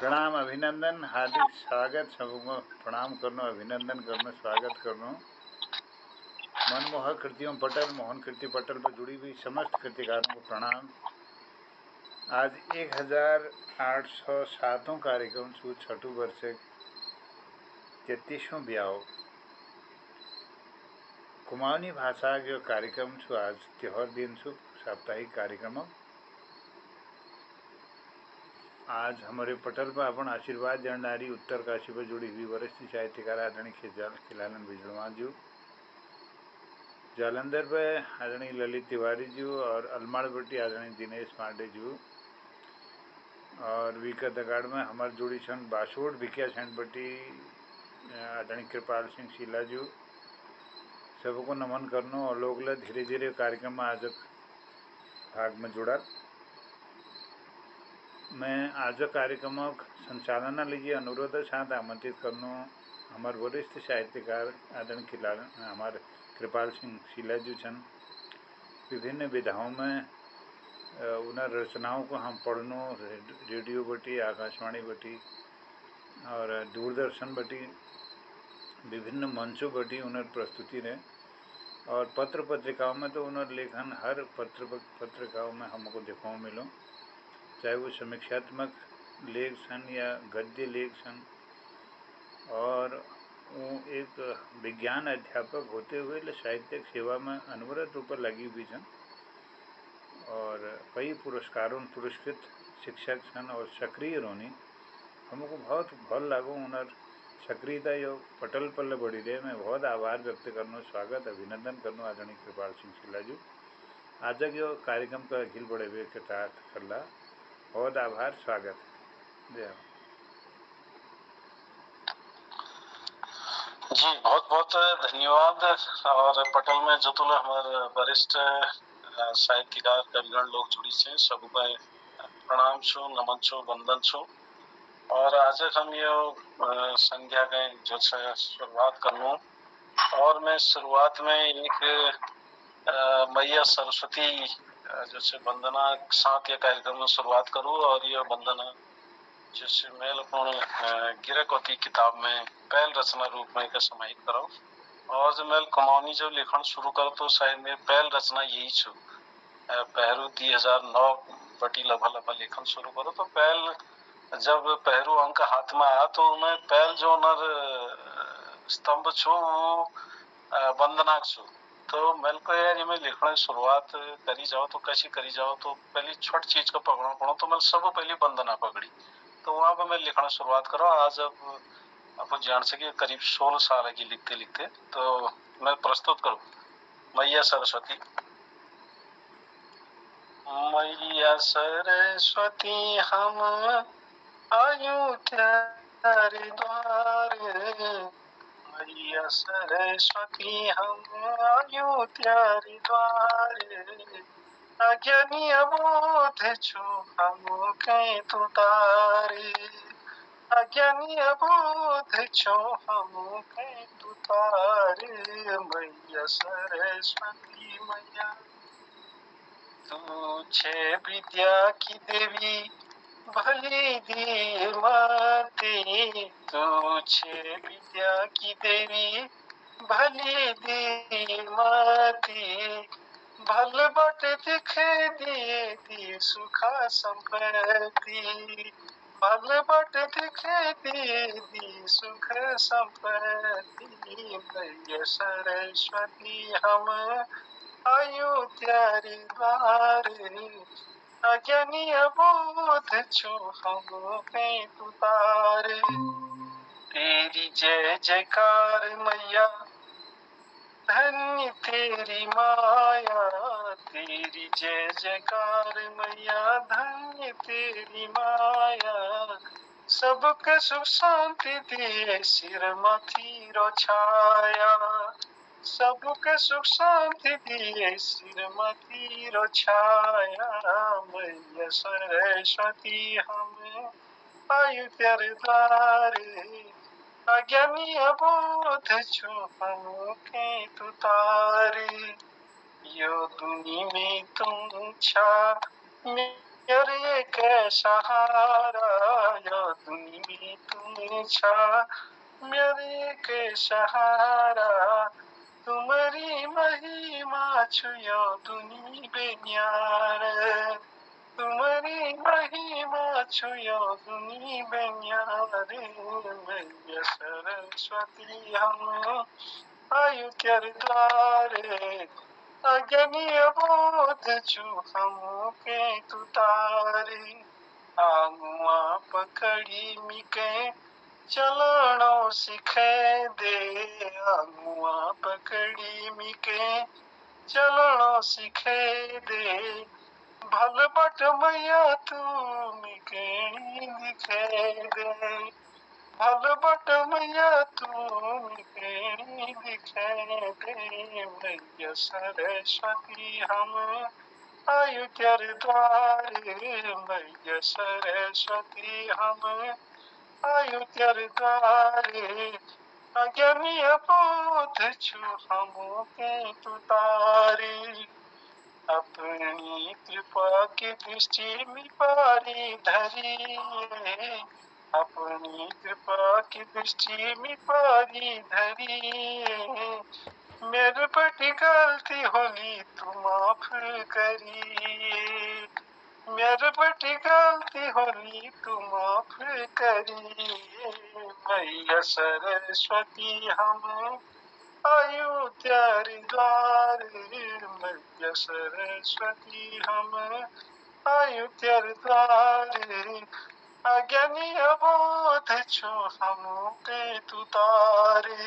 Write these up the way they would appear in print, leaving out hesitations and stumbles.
प्रणाम अभिनंदन हार्दिक स्वागत सबको प्रणाम करनो अभिनंदन करनो स्वागत करनो। मनमोहक कृतियों पटल मोहन कीर्ति पटल पर जुड़ी हुई समस्त कृतिकारों को प्रणाम। आज 1807 कार्यक्रम छू छठू वर्ष 33वां ब्याह कुमाऊनी भाषा जो कार्यक्रम छू आज त्योहार दिन छू साप्ताहिक कार्यक्रम। आज हमारे पटल पर अपन आशीर्वाद जणनारी उत्तर काशी पर जुड़ी हुई वरिष्ठ साहित्यकार आदरणीय खिलालन बिजड़वा जी, जालंधर पे आदरणीय ललित तिवारी जी और अलमाड़पट्टी आदरणीय दिनेश पांडे जी और विकत अगाड़ में हमारे जुड़ी सन बासोड़ भिकिया छनपट्टी आदरणीय कृपाल सिंह शीला जी सबको नमन करनो और लोग धीरे धीरे कार्यक्रम में आज भाग में जुड़ा। मैं आज कार्यक्रम संचालन लीजिए अनुरोध साथ आमंत्रित करनो हमारे वरिष्ठ साहित्यकार आदरणीय खिलालन हमारे कृपाल सिंह शीला जी छन। विभिन्न विधाओं में उन रचनाओं को हम पढ़नो रेडियो बटी आकाशवाणी बटी और दूरदर्शन बटी विभिन्न मंचों बटी उन प्रस्तुति रहे और पत्र पत्रिकाओं में तो उन लेखन हर पत्रिकाओं में हमको देखने मिलो, चाहे वो समीक्षात्मक लेख सन या गद्य लेख सन। और वो एक विज्ञान अध्यापक होते हुए साहित्यिक सेवा में अनवरत रूप लगी हुई छन और कई पुरस्कारों पुरस्कृत शिक्षक छन और सक्रिय रोनी हमको बहुत भल लागो उनर सक्रियता यो पटल पल्ले बढ़ी रहे। मैं बहुत आभार व्यक्त करनो स्वागत अभिनंदन करनो आदरणीय कृपाल सिंह शीला जी आज यो कार्यक्रम का अखिल बड़े वे के तहत करला बहुत आभार स्वागत जय जी बहुत बहुत धन्यवाद। और पटल में जो तुला हमारे वरिष्ठ साहित्यकार कविगण लोग जुड़ी से सब प्रणाम छो नमन छो वंदन छो। और आज हम ये संध्या के जो शुरुआत करनो और मैं शुरुआत में एक मैया सरस्वती जैसे वंदना साथ ये कार्यक्रम में शुरुआत करूँ और ये वंदना जैसे मेल गिरकौती किताब में पहल रचना रूप में का समाहित करो और जब मैं कुमाऊनी जब लिखण शुरू करो तो शायद मेरी पहल रचना यही छो। पहरू 2009 बटी लभा लेखन शुरू करो तो पहल जब पहरू अंक हाथ में आया तो मैं पहल जो नर स्तंभ छो वो वंदना छो। तो मेल को यार मैं लिखने शुरुआत करी जाओ तो कैसी करी जाओ तो पहली छोट चीज को पकड़ना पड़ो तो मैं सब पहली वंदना पकड़ी तो वहां पर मैं लिखना शुरुआत करो। आज अब आप जान सके करीब 16 साल की लिखते लिखते तो मैं प्रस्तुत करूं मैया सरस्वती। मैया सरस्वती हम आयु तेरे द्वारे, मैया सरस्वती हम आयु तेरे द्वारे, अज्ञानी अबोध छो हम कहीं तुतारे, अज्ञानी अबोध छो हम कहीं तुतारे, मैया सरस्वती मैया तू छे विद्या की देवी भली धीमती, तू छे विद्या की देवी भली धीमती, भल बट दिखे दिए दी सुखा संपत्ति, भल बट दिखे दिए दी सुख संपत्ति, मैया सरस्वती हम आयु तेरे द्वारे, अज्ञानी अबोध छो हम कहीं तुतारे, तेरी जय जयकार मैया धन्य तेरी माया, तेरी जय जयकार मैया धन्य तेरी माया, सबके सुख शांति दिए सिर मथी रो छाया, सबके सुख शांति दिए सिर मथी रो छाया, मैया सरस्वती हम आयु तेरे द्वारे, अज्ञानी अबोध छो हम कहीं तुतारे, यो दुनी में तुम छा यार एक सहारा यो दुनी तुम छा मेरे एक सहारा तुम्हारी महिमा छु यो दुनी बेन्यार तुम्हारी महिमा छु यो दुनी बेन्यार मैया सरस्वती हम आयु तेरे द्वारे अगनिय बोध छु हम के तुतारी आगुआ पकड़ी मिके चलनो सिखे दे आगुआ पकड़ी मिके चलनो सिखे दे भल बट मैया तू मिके दिखे दे भल बट मैया तू मिके दिखे दे मैया सरस्वती हम आयु तेरे द्वारे मैया सरस्वती हम आयु तेरे द्वारे अज्ञानीय बोध छु हम के तुतारी अपनी कृपा की दृष्टि में पारी धरी अपनी कृपा की दृष्टि में पारी धरी मेरे बड़ी गलती होली तू माफ करी मेरे बड़ी गलती होली तू माफ करी मैया सरस्वती हम आयु तेरे द्वारे मैया सरस्वती हम आयु तेरे द्वारे अज्ञानी अबोध छु हम के तुतारे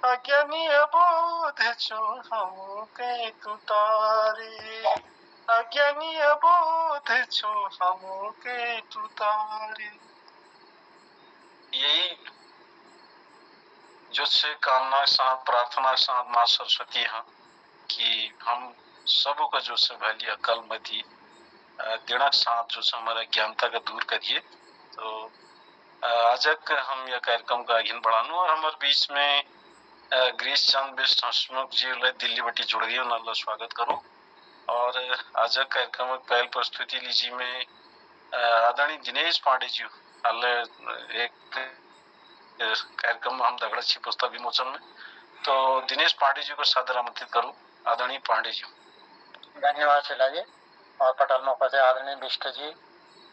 अज्ञानी अबोध छु हम के तुतारे अज्ञानी अबोध छु हम के तुतारे। यही जो से कामना साथ प्रार्थना साथ माँ सरस्वती हैं कि हम सब का जो से भली अकल मती दिनक साथ जो से हमारा ज्ञानता का दूर करिए। तो आज हम यह कार्यक्रम का आगे बढ़ानो और हमारे बीच में ग्रीस चंद बिस्ट हसमुख जी दिल्ली बटी जुड़ गई उन्हें स्वागत करूं और आज कार्यक्रम पहल प्रस्तुति लीजिए में आदरणीय दिनेश पांडे जी हाल एक कार्यक्रम में हम दगड़ा छी पुस्तक विमोचन में तो दिनेश पांडे जी को सादर आमंत्रित करूं। आदरणीय पांडे जी। धन्यवाद शिला जी और पटल में उपस्थित आदरणीय बिष्ट जी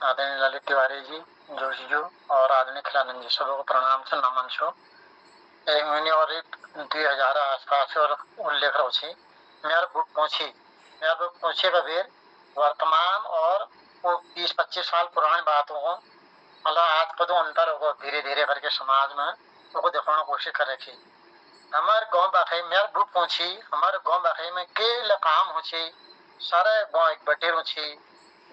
आदरणीय ललित तिवारी जी जोशी जी और आदरणीय खिलानंद जी सबको प्रणाम से नमन छो। एक महीने और एक 2000 आसपास और उल्लेख रहो छी मेरा बुक पहुंची का बेर वर्तमान और वो 20-25 साल पुरानी बातों को मतलब आज का जो अंतर होगा धीरे धीरे करके समाज में वो दिखाने की कोशिश कर रखी। हमारे गांव बाखई मेरा बुक पहुंची हमारे गांव बाखई में के काम हो छी सारे गांव एक बटेर हो छी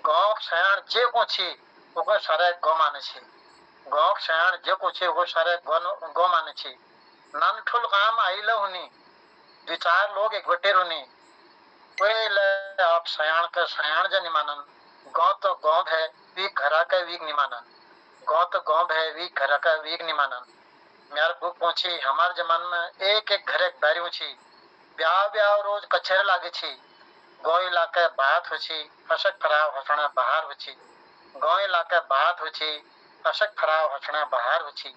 गांव सयाण जे को छी वो सारे गांव माने छी गांव सयाण जे को छी वो सारे गांव माने छी नन ठुल काम आइल हुनी दो चार लोग एक बटेर हुनी कोई ले आप सयाण का सयाण जे निमानन गांव तो गांव है वी घरा का वी निमानन गांव तो गांव है वी घरा का वी निमानन मेरा बुक पहुंची हमारे जमाने में एक एक घर एक बारी छी ब्याह ब्याह रोज कचहरे लागे छी गाँव इलाके बात हो छी फसक फराव हसना बाहर हो छी गाँव इलाके बात हो छी फसक फराव हसना बाहर हो छी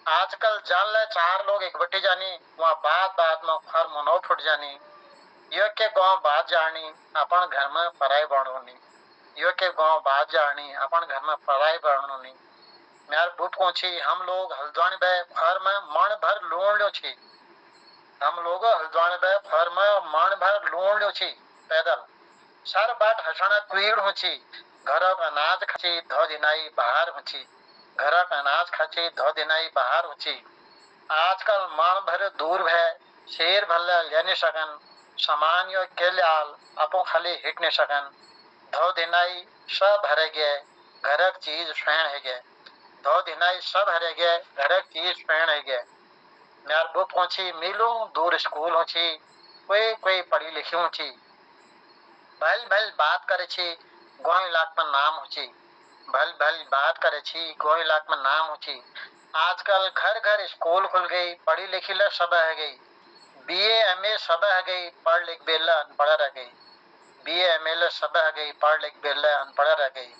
आजकल जान ले चार लोग एक बटी जानी वहाँ बात बात में खर मनों फुट जानी यो के गाँव बात जानी अपन घर में पराई बढ़ोनी यो के गाँव बात जानी अपन घर में पराई बढ़ोनी मेरे बुक पहुंची हम लोग हल्द्वानी बे फर में मन भर लूण लो छी हम लोग हल्द्वानी बे फर में मन भर लूण लो छी पैदल सर बाट हसना क्वीड़ हो छी घर का अनाज खाची धो दिनाई बाहर हो छी घर का अनाज खाची धो दिनाई बाहर हो छी आजकल मन भर दूर है शेर भल्ला लेने सकन सामान यो के लाल अपो खाली हिट ने सकन धो दिनाई सब भरे गए घर की चीज फैन है गए धो दिनाई सब हरे गए घर की चीज फैन है गए मेरे बुक पहुंची मिलू दूर स्कूल हो छी कोई पढ़ी लिखी हो छी भल भल बात करे छी गाँव इलाके में नाम हो छी भल भल बात करे छी गाँव इलाके में नाम हो छी आजकल घर घर स्कूल खुल गई पढ़ी लिखी ले सब है गई बीए एमए सब है गई पढ़ लिख बेला अनपढ़ रह गई BA ML सब आ गई, पढ़ लिख बेले अनपढ़ रह गई।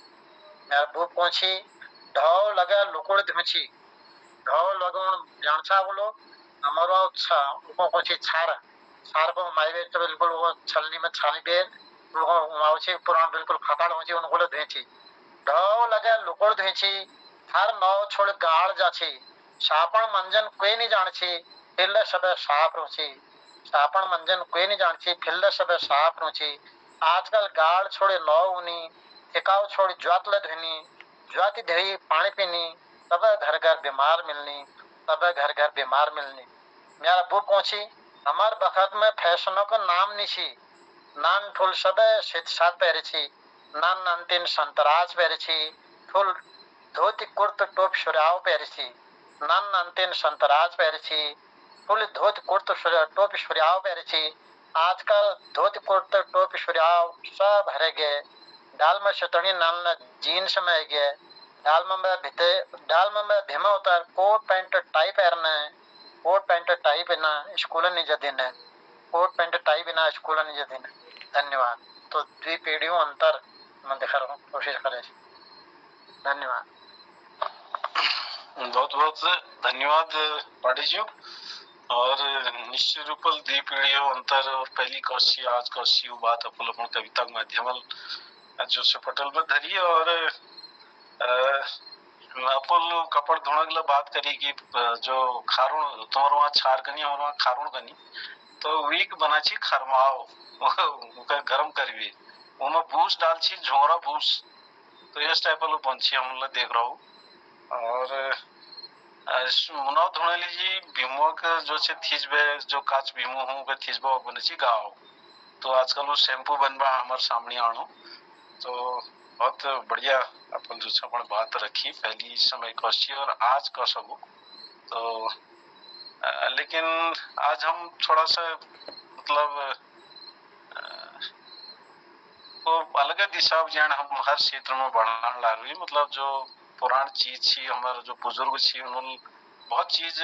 मेरा बू पहुंची ढाव लगा लुकुड़ धमची, ढाव लगन जानसा बोलो हमारा अच्छा उनको पहुंची छार छार को माइवे तो बिल्कुल वो छलनी में छाली बेल वो माउची पुरान बिल्कुल खताड़ होची उनको ले धेची ढाव लगा लुकुड़ धेची हर नौ छोड़ गाड़ जाची सापण मंजन कोई नहीं जानची फिर सब साफ रोची सापण मंजन कोई नहीं जानची फिर सब साफ रोची आजकल गाड़ छोड़े नौ उनी टिकाव छोड़ ज्वात ले धनी ज्वाति धरी पानी पीनी तब घर घर बीमार मिलनी तब घर घर बीमार मिलनी मेरा बू पहुंची हमार बखत में फैशनों का नाम निशी नान फुल सब शीत सात पहरे छी नान नंतिन संतराज पहरे छी फुल धोती कुर्त टोप शुराव पहरे छी नान नंतिन संतराज पहरे छी फुल धोती कुर्त टोप शुराव पहरे छी आजकल धोती कुर्त टोप शुराव सब हरे गए डाल में शतनी नाल जीन्स में गए डाल में भीमा उतर कोट पैंट टाई पहनना है कोट पैंट टाई बिना स्कूल नहीं जाते न कोट पैंट टाई बिना स्कूल नहीं जाते न धन्यवाद तो द्वि पीढ़ियों अंतर मैं दिखा रहा हूँ कोशिश करें धन्यवाद बहुत बहुत धन्यवाद पाठी जी और निश्चित रूप द्वि पीढ़ियों अंतर और पहली कौशी आज कौशी बात अपन अपन कविता के माध्यम जो से पटल में धरी और अपन कपड़ धोने के लिए बात करी कि जो खारुण तुम्हारे वहाँ छार कनी और वहाँ खारुण कनी तो वीक बना छी खरमाओ उनका गरम करवी उनमें भूस डाल छी झोरा भूस तो इस टाइप लो पंछी हम लोग देख रहा हूँ और मुनाव धोने लीजिए भीमो का जो से थीजबे जो काच भीमो हूँ वे थीजबा बने छी गाँव तो आजकल वो शैम्पू बनवा हमारे सामने आनो तो बहुत बढ़िया अपन जो से अपन बात रखी पहली समय कौशी और आज का सब तो लेकिन आज हम थोड़ा सा मतलब तो अलग दिशा ज्ञान हम हर क्षेत्र में बढ़ाने ला रही मतलब जो पुरान चीज थी हमारे जो बुजुर्ग थी उन्होंने बहुत चीज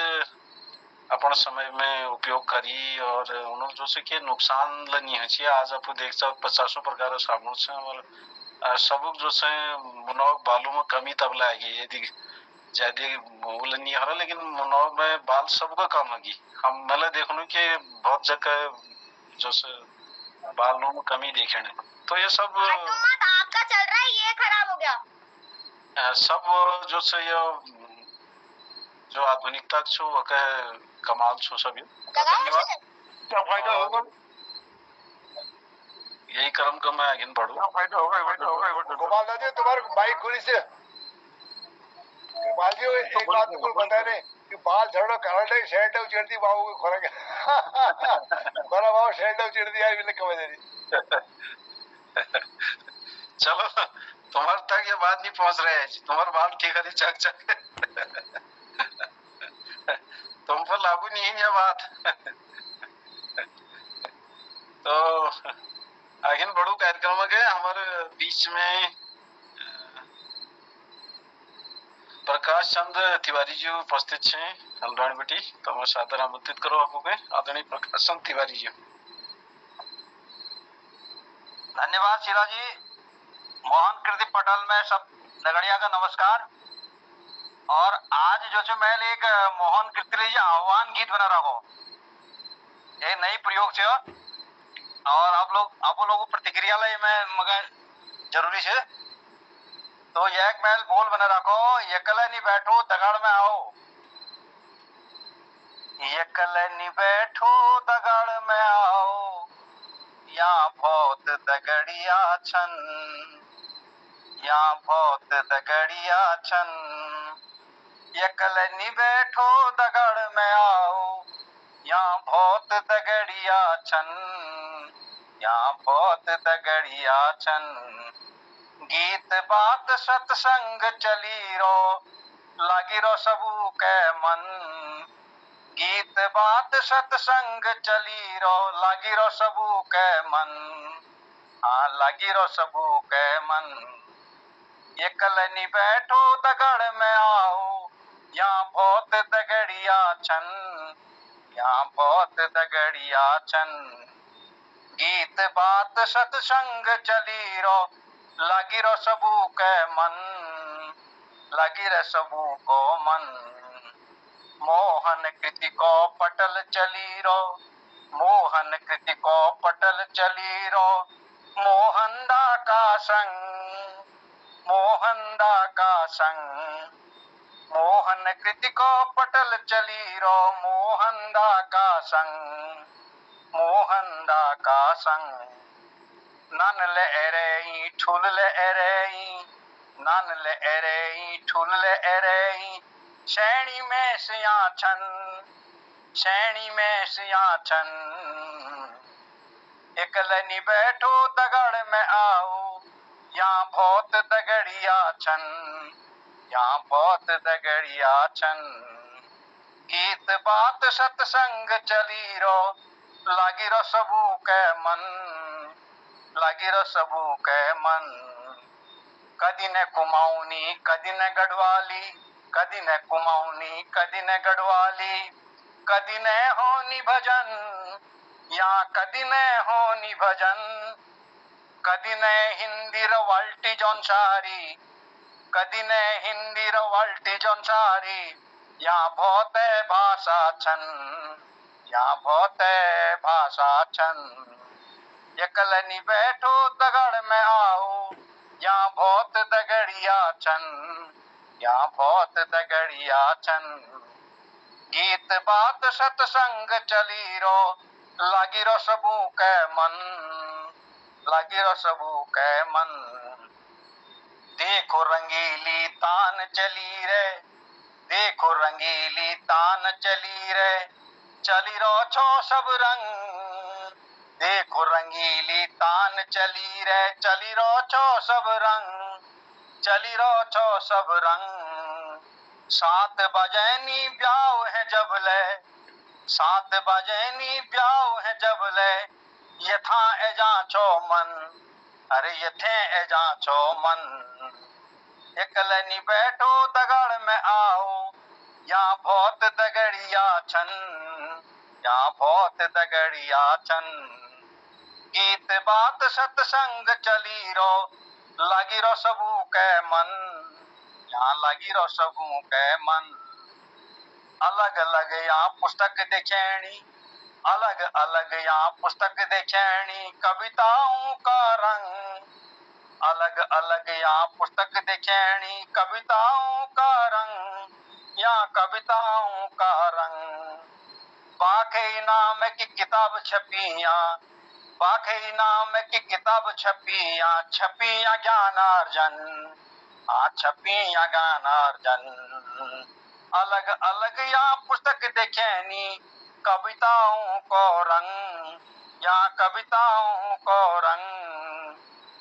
अपन समय में उपयोग करी और उन्होंने जो से कि नुकसान लनी है आज आप देख सकते 50 प्रकार साबुन से और सब जो से मुनाव बालों में कमी तब लाएगी यदि ज्यादा मूल नहीं हो रहा लेकिन मुनाव में बाल सबका कम लगी हम मतलब देखो कि बहुत जगह जो से बालों में कमी देखे ने तो ये सब आपका चल रहा है ये खराब हो गया सब जो से ये जो आधुनिकता छो वह कमाल छो सब धन्यवाद क्या फायदा होगा यही क्रम का मैं आगे बढ़ूं क्या फायदा होगा गोपाल दादी तुम्हारे बाइक खुली से गोपाल जी एक बात बिल्कुल बता रहे कि बाल झड़ो कराटे शर्ट चिड़ती बाबू को खोरा बड़ा बाबू शर्ट चिड़ती यार मिले कम देरी चलो तुम्हारे तक ये बात नहीं पहुंच रहा है तुम्हारे बाल ठीक है चक चक तुम पर लागू नहीं है ये बात तो आगे बढ़ू कार्यक्रम के हमारे बीच में प्रकाश चंद्र तिवारी जी उपस्थित हैं हल्द्वानी बेटी तो मैं सादर आमंत्रित करो आपको के आदरणीय प्रकाश चंद्र तिवारी जी धन्यवाद शीला जी मोहन कृति पटल में सब लगड़िया का नमस्कार और आज जो छे मैं एक मोहन कृति आह्वान गीत बना रहा हूँ ये नई प्रयोग छे और आप लोग प्रतिक्रिया ले में मगर जरूरी है तो एक मैल बोल बना रखो एकला नहीं बैठो दगाड़ में आओ एकला नहीं बैठो दगाड़ में आओ यहाँ बहुत दगड़िया छन यहाँ बहुत दगड़िया छन एकला नहीं बैठो दगाड़ में आओ यहाँ बहुत दगड़िया छन यहाँ बहुत दगड़िया छन गीत बात सत्संग चली रो लागी रो सबू के मन गीत बात सत्संग चली रो लागी रो सबू के मन हाँ लागी रो सबू के मन एकल नहीं बैठो दगड़ में आओ यहाँ बहुत दगड़िया छन यहाँ बहुत दगड़िया छन गीत बात सत्संग चली रो, लगी रो सबू के मन, लगी रे सबू को मन। मोहन कृति को पटल चली रो, मोहन कृति को पटल चली रो, मोहनदा का संग, मोहनदा का संग। मोहन कृति को पटल चली रो, मोहनदा का संग, मोहनदा का संग। नन ले एरे ठुल ले एरे, नन ले एरे ठुल ले एरे, श्रेणी में सिया छन, श्रेणी में सिया छन। एकलनी बैठो दगड़ में आओ, यहाँ बहुत दगड़िया छन, यहाँ बहुत दगड़िया छन। गीत बात सत्संग चली रो, लागी रो सबू के मन, लागी रो सबू के मन। कदी ने कुमाऊनी कदी ने गढ़वाली, कदी ने कुमाऊनी कदी ने गढ़वाली, कदी ने होनी भजन, यहाँ कदी ने होनी भजन। कदी ने हिंदी रवाल्टी जौनसारी, कदी ने हिंदी रवाल्टी जौनसारी, यहाँ बहुत भाषा छन, यहाँ बहुत भाषा छन। एकलनी बैठो दगड़ में आओ, यहाँ बहुत दगड़िया छन, यहाँ बहुत दगड़िया छन। गीत बात सत्संग चली रो, लागी रो सबू के मन, लागी रो सबू के मन। देखो रंगीली तान चली रे, देखो रंगीली तान चली रे, चली रो छो सब रंग। देखो रंगीली तान चली रे, चली रो छो सब रंग, चली रो छो सब रंग। 7 बजनी ब्याह है जबले, 7 बजनी ब्याह है जबले, यथा एजा छो मन, अरे यथे एजा छो मन। एकलनी बैठो दगड़ में आओ, यहाँ बहुत दगड़िया छन, यहाँ बहुत दगड़िया छन। गीत बात सत्संग चली रो, लगी रो सबू के मन, यहाँ लगी रो सबू के मन। अलग अलग यहाँ पुस्तक देखेणी, अलग अलग यहाँ पुस्तक देखेणी, कविताओं का रंग। अलग अलग यहाँ पुस्तक देखेणी, कविताओं का रंग, यहाँ कविताओं का रंग। बाखे नाम की किताब छपिया, बाखे नाम की किताब छपिया, छपिया ज्ञानार्जन, छपिया ज्ञानार्जन। अलग अलग यहाँ पुस्तक देखेनी, कविताओं को रंग, यहाँ कविताओं को रंग।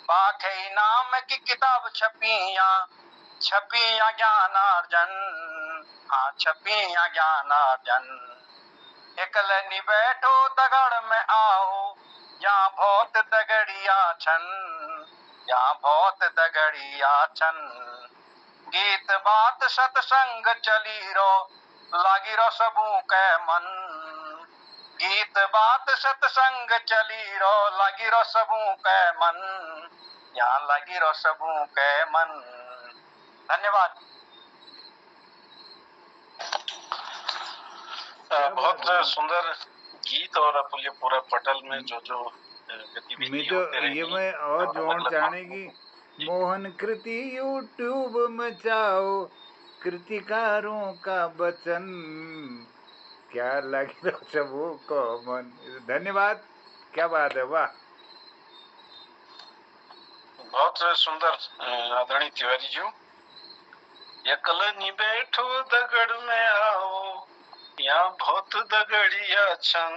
बाखे नाम की किताब छपिया, छपिया ज्ञानार्जन, छपिया ज्ञानार्जन। एकलनी बैठो दगड़ में आओ, यहाँ बहुत दगड़िया छन, यहाँ बहुत दगड़िया छन। गीत बात सत्संग चली रो, लागी रो सबू के मन। गीत बात सत्संग चली रो, लागी रो सबू के मन, यहाँ लगी रो सबू के मन। धन्यवाद। बहुत सुंदर गीत और ये पूरा पटल में जो जो गतिविधि होते रहेंगी, ये मैं और जोड़ चाहने की, मोहन कृति यूट्यूब में जाओ, कृतिकारों का वचन, क्या लगे सबू को मन। धन्यवाद, क्या बात है, वाह। बहुत सुंदर आदरणीय तिवारी जी। एकलनी बैठो दगड़ में आओ, यहाँ बहुत दगड़िया छन।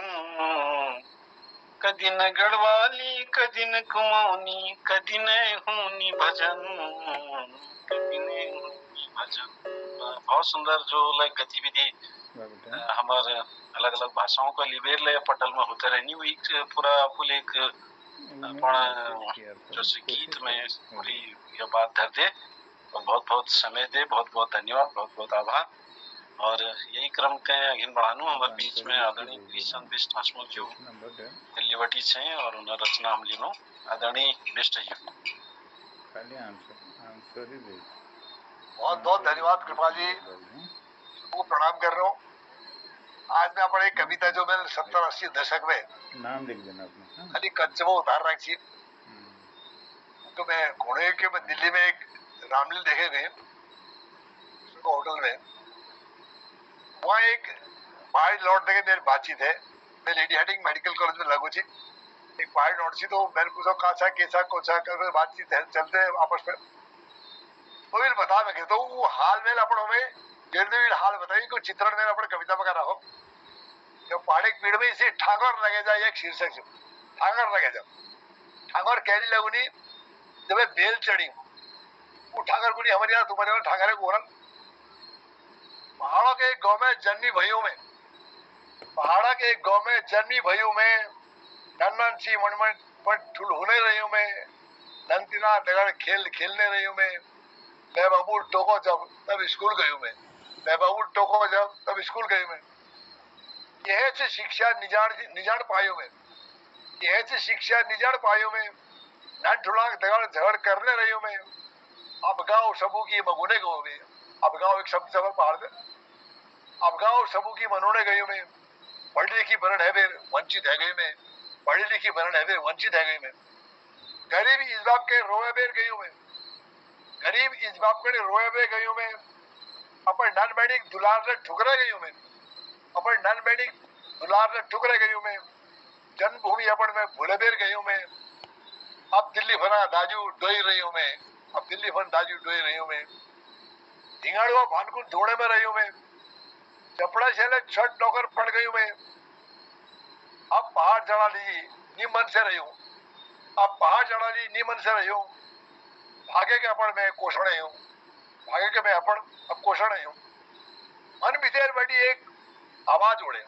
कदी न गढ़वाली कदी न कुमाऊनी, कदी न हूनी भजन, कदी न हूनी भजन। बहुत सुंदर जो गतिविधि हमारे अलग अलग भाषाओं का लिबेर ले पटल में होते रहनी, वो एक पूरा पुल एक जैसे गीत में पूरी ये बात धर दे। तो बहुत बहुत समय दे, बहुत बहुत धन्यवाद, बहुत बहुत आभार। और यही क्रम के आगे बढ़ानु हमारे बीच में आदरणीय कृष्ण बिष्ट हसमुख जो नंबर 10 दिल्लीवटी छे और उन्हें रचना हम लीनो आदरणीय बिष्ट जी खाली आंसर ही दे। बहुत बहुत धन्यवाद कृपाल जी, सबको प्रणाम कर रहा हूँ। आज मैं अपने एक कविता जो मैंने 70-80 दशक में नाम लिख देना अपना। खाली कच्चे में उतार रखी, तो मैं घोड़े के मैं दिल्ली में एक रामलीला देखे गए होटल में। वहाँ एक बाहर लौट देखे मेरी बातचीत है, मैं लेडी हार्डिंग मेडिकल कॉलेज में लागू थी। एक बाहर लौट सी तो मैंने पूछा कहा कैसा कोचा कर बातचीत है, चलते हैं आपस में। तो फिर बता मैं कहता हूँ हाल में अपनों में जल्दी हाल बताइए कोई चित्रण में अपने कविता में करा हो। जब पहाड़ी पीड़ में इसे ठाकर लगे जाए एक शीर्षक से ठाकर लगे जाओ, ठाकर कैरी लगुनी जब बेल चढ़ी वो ठाकर गुनी हमारे यहाँ तुम्हारे यहाँ ठाकर है गोरन। पहाड़ों के एक गांव में जन्मी भइयों में, पहाड़ा के एक गांव में जन्मी भइयों में नन्नन सी मनमन पर ठुल होने रही में नंतिना दगड़ खेल खेलने रही में मैं बाबू टोको जब तब स्कूल गई मैं, मैं बाबू टोको जब तब स्कूल गई मैं। यह से शिक्षा निजान पायो में, यह से शिक्षा निजान पायो में नन ठुलांग दगड़ झगड़ करने रही में। अब गाँव सबू की मगुने गो में, अब गाँव एक शब्द सबर पहाड़ में, अब गाँव सबू की मनोने गई में। पढ़ी लिखी बरण है फिर वंचित है गई में, पढ़ी लिखी बरण है फिर वंचित है गई में। गरीब इस बाप के रोए बेर गई में, गरीब इस बाप के रोए बेर गई में। अपन नन बैठिक दुलार ने ठुकरे गई में, अपन नन बैठिक दुलार ने ठुकरे गई में। जन्मभूमि अपन में भूले बेर गई में। अब दिल्ली फना दाजू डोई रही हूँ मैं, अब दिल्ली फन दाजू डोई रही हूँ मैं। ढिंगाड़ुआ भानकुन धोने में रही हूँ मैं, चपड़ा शैले छठ नौकर पड़ गई हूँ मैं। अब पहाड़ चढ़ा ली नीमन से रही हूँ, अब पहाड़ चढ़ा ली नीमन से रही हूँ। भागे के अपन में कोषण हूँ, भागे के मैं अपन अब कोषण हूँ। मन भीतर बड़ी एक आवाज उड़े,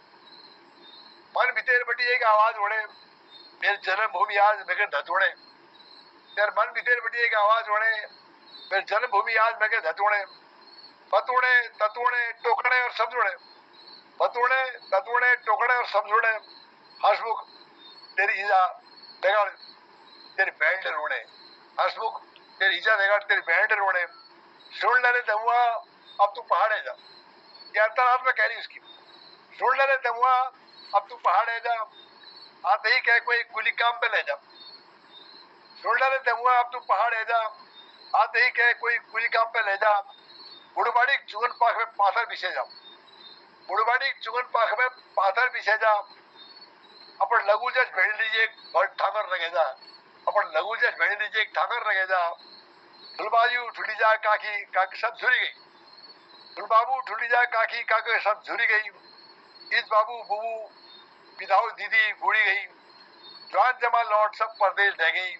मन भीतर बड़ी एक आवाज उड़े मेरे जन्मभूमि आज मेरे धतुणे। मेरे मन भीतर बड़ी एक आवाज उड़े मेरे जन्मभूमि आज मेरे धतुणे। पतुणे ततुणे टोकने और समझुणे, पतुणे ततुणे टोकने और समझुणे। हसमुख तेरी ईजा देगा तेरी बैंड रोने, हसमुख तेरी ईजा देगा तेरी बैंड रोने। सुन ले दमुआ अब तू पहाड़ है जा, ये अंतरात्मा कह रही उसकी। सुन ले दमुआ अब तू पहाड़ है जा, आते ही कह कोई कुली काम पे ले जा। सुन ले दमुआ अब तू पहाड़ है जा, आते ही कह कोई कुली काम पे ले जा। बुढ़बाड़ी चुगन पाख में पाथर बिछे जा, बुढ़बाड़ी चुगन पाख में पाथर बिछे जा। अपन लघु जज भेड़ लीजिए एक ठाकर रखे जा, अपन लघु जज भेड़ लीजिए एक ठाकर रखे जा। फुलबाजू ठुली जा काकी काकी सब झुरी गई, फुलबाबू ठुली जा काकी काकी सब झुरी गई। इस बाबू बुबू विधाऊ दीदी बूढ़ी गई, जवान जमा लौट सब परदेश रह गई।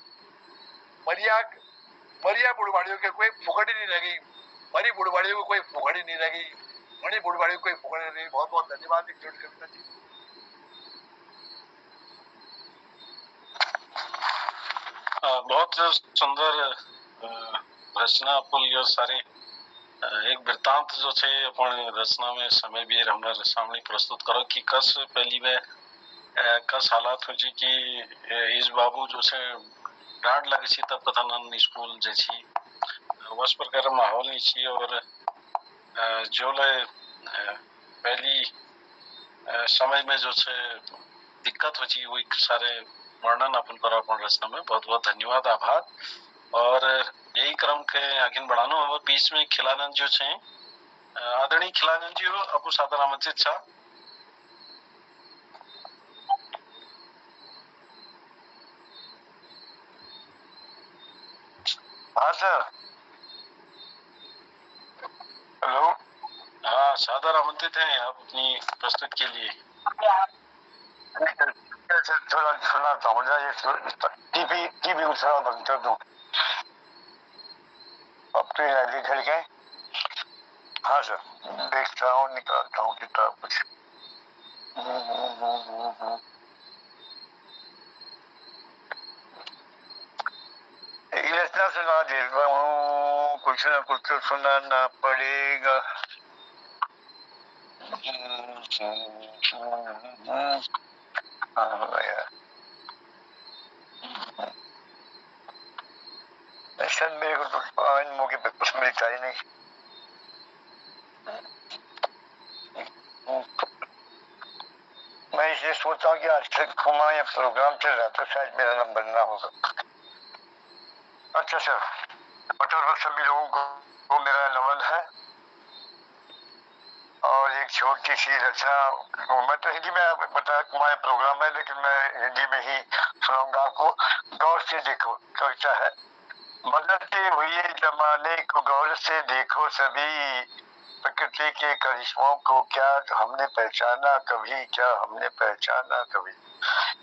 मरिया मरिया बुढ़वाड़ियों के कोई फुकड़ी नहीं लगी, मरी बुढ़वाड़ियों को कोई फुकड़ी नहीं लगी, मरी बुढ़वाड़ियों को कोई फुकड़ी नहीं। बहुत बहुत धन्यवाद एक छोटी कविता जी। बहुत सुंदर रचना पुल यो सारे एक वृत्तांत जो छे अपन रचना में समय भी हमारे सामने प्रस्तुत करो कि कस पहली में कस हालात हो कि इस बाबू जो छे डांट लगे छी तब कथा नन स्कूल जे छी वस प्रकार माहौल नहीं छी। और जो ले पहली समय में जो छे दिक्कत हो छी वो सारे वर्णन अपन करो अपन रचना में। बहुत बहुत धन्यवाद आभार। और यही क्रम के आगे बढ़ानो हमारे बीच में खिलानंद जो छे आदरणीय खिलानंद जी आपको सादर आमंत्रित छा। हाँ सर, हेलो, हाँ सादर आमंत्रित हैं आप अपनी प्रस्तुत के लिए। थोड़ा सुनाता हूँ ये टीवी को थोड़ा बंद कर दूँ अब तो लिख के। हाँ सर, देखता हूँ निकालता हूँ किताब कुछ। रचना सुना देता हूँ, कुछ ना कुछ तो सुनाना पड़ेगा। शायद मेरे को तो इन मौके पे कुछ मिलता ही नहीं। मैं इसलिए सोचता हूँ कि आज तक हमारा यह प्रोग्राम चल रहा तो शायद मेरा नंबर ना होगा। अच्छा सर, पटल वक्त सभी लोगों को मेरा नमन है। और एक छोटी सी रचना, मैं तो हिंदी में बता तुम्हारा प्रोग्राम है लेकिन मैं हिंदी में ही सुनाऊंगा आपको। गौर से देखो कविता है। बदलते हुए जमाने को गौर से देखो सभी, प्रकृति के करिश्मों को क्या हमने पहचाना कभी, क्या हमने पहचाना कभी।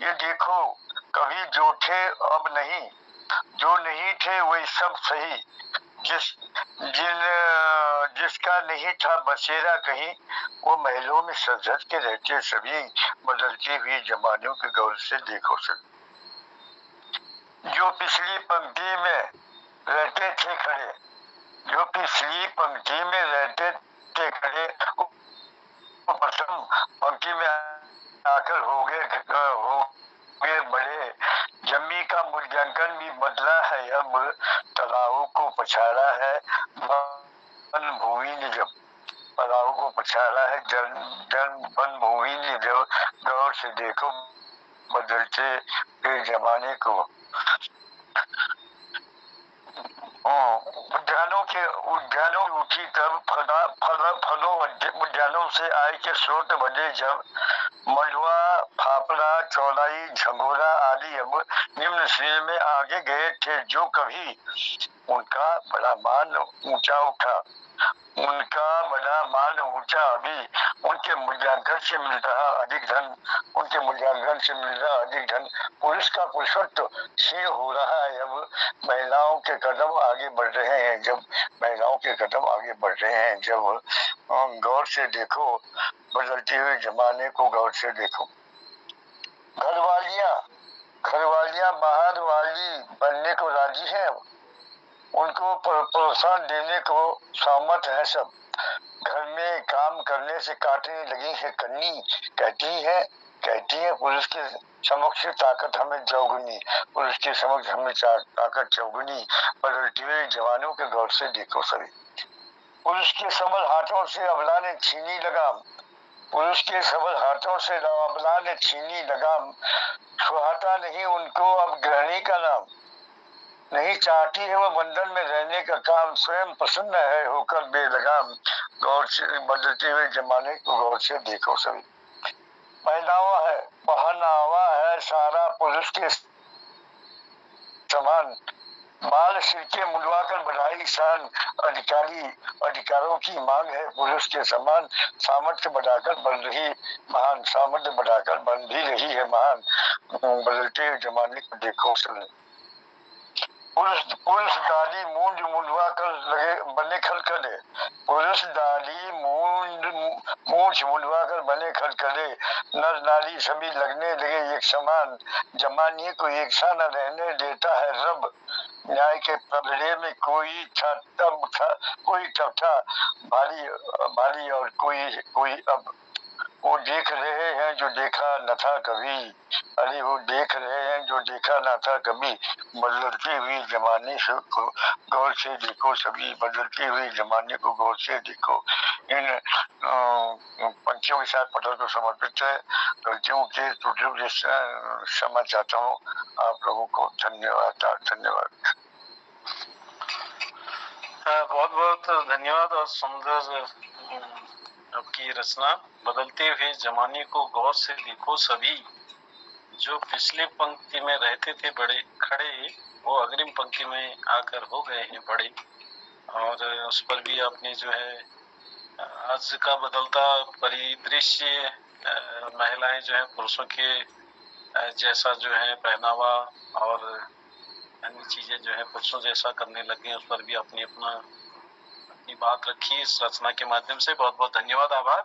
ये देखो कभी जो थे अब नहीं, जो नहीं थे वही सब सही, जिसका नहीं था बसेरा कहीं, वो महलों में सजद के रहते सभी। बदलते हुए जमानों के गौर से देखो सभी। जो पिछली पंक्ति में रहते थे खड़े, जो पिछली पंक्ति में रहते थे खड़े, वो प्रथम पंक्ति में आकर हो गए बड़े। जमी का मूल्यांकन भी बदला है अब, तालाबों को पछाड़ा है वन भूमि ने जब, तालाबों को पछाड़ा है वन भूमि ने जब। गौर से देखो बदलते जमाने को। उद्यानों में उठी तब फलों उद्यानों से आए के स्रोत बने जब। मंडुआ फाफड़ा चौलाई झंगोरा आदि अब निम्न श्रेणी में आगे गए थे जो कभी। उनका बड़ा मान ऊंचा उठा, उनका बड़ा मान ऊंचा अभी। उनके मूल्यांकन से मिल रहा अधिक धन, उनके मूल्यांकन से मिल रहा अधिक धन। पुरुष का पुरुषत्व क्षीण हो रहा है अब, महिलाओं के कदम आगे बढ़ रहे हैं जब, महिलाओं के कदम आगे बढ़ रहे हैं जब। गौर से देखो बदलते हुए जमाने को, गौर से देखो। घरवालियां बाहर वाली बनने को राजी है, उनको प्रोत्साहन देने को सहमत है सब। घर में काम करने से काटने लगी है कन्नी, कहती है पुरुष के समक्ष ताकत हमें चौगुनी, पुरुष के समक्ष हमें ताकत चौगुनी। बदलते हुए जवानों के गौर से देखो सभी। पुरुष के सबल हाथों से अबला ने छीनी लगाम, पुरुष के सबल हाथों से अबला ने छीनी लगाम। सुहाता नहीं उनको अब गृहिणी का नाम, नहीं चाहती है वह बंधन में रहने का काम, स्वयं प्रसन्न है होकर बेलगाम। गौर से बदलते हुए जमाने को गौर से देखो सभी। पहनावा है सारा पुरुष के समान, बाल सिर के मुंडवाकर बढ़ाई शान। अधिकारों की मांग है पुरुष के समान, सामर्थ्य बढ़ाकर बन रही महान, सामर्थ्य बढ़ाकर बन भी रही है महान। बदलते हुए जमाने को देखो सभी। पुरुष दाढ़ी मूंछ मुंडवा कर लगे बने खलखले, पुरुष दाढ़ी मूंछ मुंडवा कर बने खलखले। नर नारी सभी लगने लगे एक समान, जमाने को एक सा न रहने देता है रब। न्याय के पलड़े में कोई तब था भारी और कोई अब। वो देख रहे हैं जो देखा न था कभी, अरे वो देख रहे हैं जो देखा न था कभी। बदलते हुए जमाने को गौर से देखो सभी, बदलते हुए जमाने को गौर से देखो। इन पंक्तियों के साथ पटल को समर्पित है। गलतियों के त्रुटियों के क्षमा चाहता हूँ आप लोगों को। धन्यवाद। बहुत बहुत धन्यवाद। और सुंदर आपकी रचना। बदलते हुए जमाने को गौर से देखो सभी, जो पिछली पंक्ति में रहते थे बड़े खड़े, वो अग्रिम पंक्ति में आकर हो गए हैं बड़े। और उस पर भी आपने जो है आज का बदलता परिदृश्य, महिलाएं जो है पुरुषों के जैसा जो है पहनावा और अन्य चीजें जो है पुरुषों जैसा करने लगे, उस पर भी आपने अपनी बात रखी इस रचना के माध्यम से। बहुत बहुत धन्यवाद, आभार।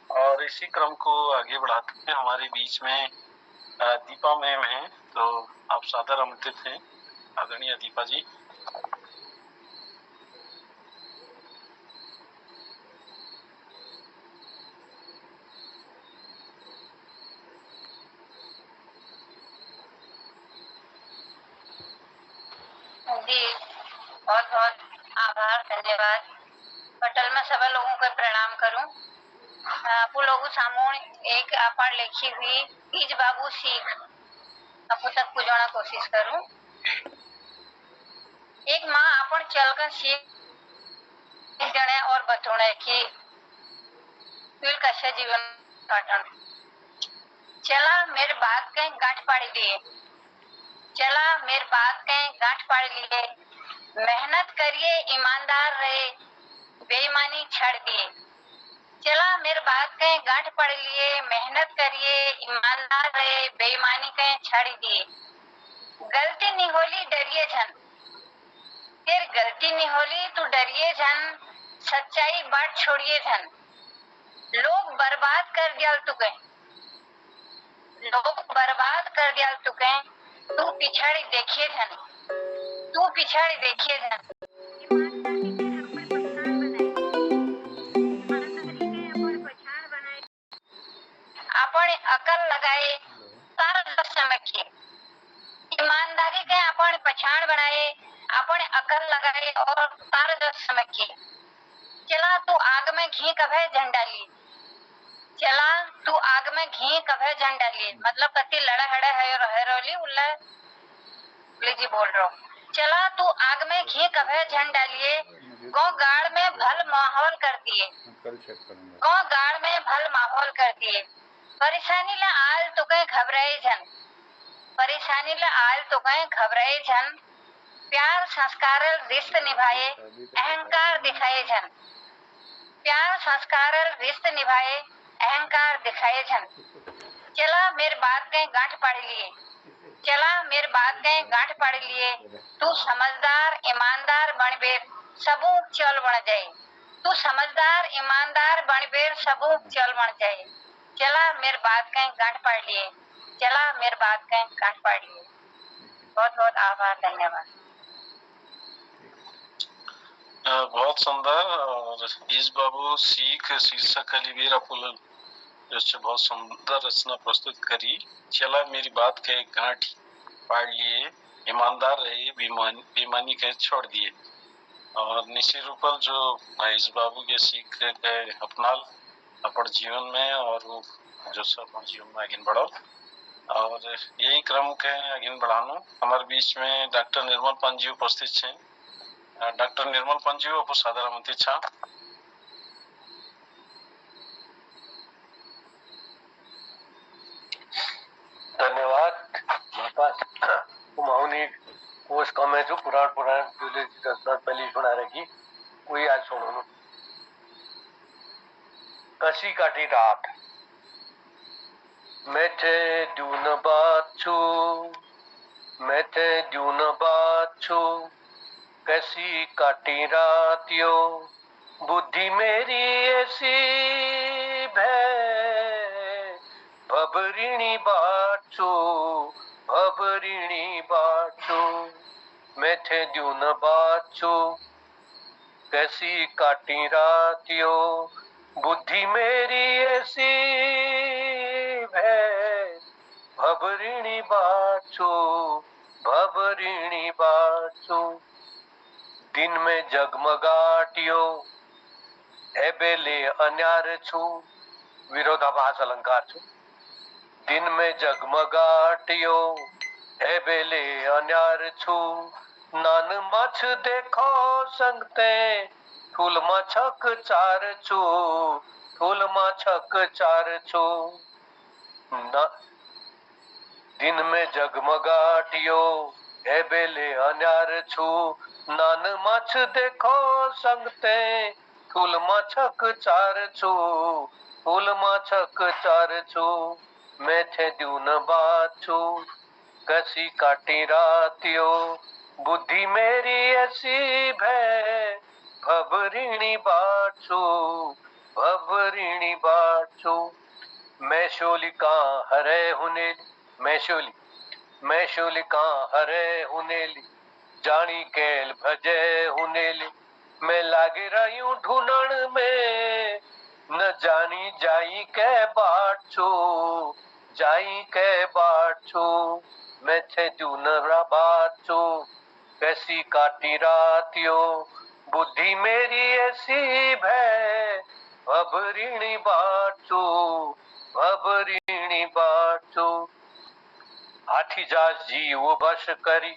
और इसी क्रम को आगे बढ़ाते हैं। हमारे बीच में दीपा मैम है, तो आप सादर आमंत्रित हैं आदरणीय दीपा जी। बहुत आभार, धन्यवाद। पटल में सभी लोगों को प्रणाम करूं। आपू लोगों सामू एक आपण लिखी हुई ईज बाबू सीख आपू तक पूछना कोशिश करूं। एक माँ आपण चलकर सीख जने और बतौने की फिर कैसे जीवन काटन। चला मेरे बात के गांठ पाड़ी दिए, चला मेरे बात के गांठ पाड़ी लिए, मेहनत करिए ईमानदार रहे, बेईमानी छाड़ दिए। चला मेरे बात के गांठ पड़ लिए, मेहनत करिए ईमानदार रहे, बेईमानी के छाड़ दिए। गलती नहीं होली डरिए झन, फिर गलती नहीं होली तो डरिए झन, सच्चाई बात छोड़िए झन। लोग बर्बाद कर दिया तुके, लोग बर्बाद कर दिया तुके, तू पिछाड़ी देखिए झन, तू पिछाड़ी देखिए झन। आपण अकल लगाए तार समय की ईमानदारी के आपण पहचान बनाए, आपण अकल लगाए और तार समय की। चला तू आग में घी कभे झंडा ली, चला तू आग में घी कभे झंडा ली, मतलब कति लड़ा हड़ा है रोली उल्ला लीजी बोल रहा हूँ। चला तू आग में घी कभे झंडा लिए, गौ गाड़ में भल माहौल कर दिए, गौ गाड़ में भल माहौल कर दिए। परेशानी ला आल तो कहीं घबराए झन, परेशानी ला आल तो कहीं घबराए झन। प्यार संस्कार रिश्त निभाए, अहंकार दिखाए झन, प्यार संस्कार रिश्त निभाए, अहंकार दिखाए झन। चला मेरे बात के गांठ पाड़ लिए, चला मेरे बात के गांठ पाड़ लिए, तू समझदार ईमानदार बन बेर सबू चल बन जाए, तू समझदार ईमानदार बन बेर सबू चल बन जाए। चला मेरे बात के गांठ पाड़ लिए, चला मेरे बात के गांठ पाड़ लिए। बहुत बहुत आभार, धन्यवाद। बहुत सुंदर। और ईज बाबू सीख शीर्षक भी पुल जो बहुत सुंदर रचना प्रस्तुत करी। चला मेरी बात के गांठ पाड़ लिए, ईमानदार रहे, बेईमानी के छोड़ दिए। और निश्चित रूप जो ईज बाबू के सीख के अपनाल अपन जीवन में और वो जो सब जीवन में आगे बढ़ो। और यही क्रम के आगे बढ़ानो हमारे बीच में डॉक्टर निर्मल पंत जी उपस्थित हैं। डॉक्टर निर्मल पंत जी आपको सादर आमंत्रित छा। धन्यवाद। माउनी कोस कमे जो पुराण जुले 10 साल पहले सुना रखी कोई आज सुनो। कसी काटी रात मैथे दून बाछू, मैथे दून बाछू, कैसी काटी रातियो, बुद्धि मेरी ऐसी भय, भबरिणी बाछू, भबरिणी बाछू, मैथे दून बाछू, कैसी काटी रातियो, बुद्धि मेरी ऐसी भय, भबरिणी बाछू, भबरिणी बाछू। दिन में जगमगाटियो एबेले अन्यार छू, विरोधाभास अलंकार छू। दिन में जगमगाटियो एबेले अन्यार छू, नान मछ देखो संगते, फूल मछक चार छू, फूल मछक चार छू। दिन में जगमगाटियो एबेले अन्यार छू, नान मछ देखो संगते, फूल मछक चार छू, फूल मछक चार छू। मैथे दून बाछू, कसी काटी रातियो, बुद्धि मेरी ऐसी भय, भबरिणी बाछू, भबरिणी बाछू। मैं शोलिका हरे हुनेली, मैं शोलिका हरे हुनेली, जानी केल भजे हुनेली, मैं लागे रही हूँ ढूंढण में, न जानी जाई के बाछू, जाई के बाछू। मैं थे दून बाछू, कैसी काटी रातियों बुद्धि मेरी ऐसी भय भबरीणी बाटू भबरीणी बाटू हाथी जा जीव बश करी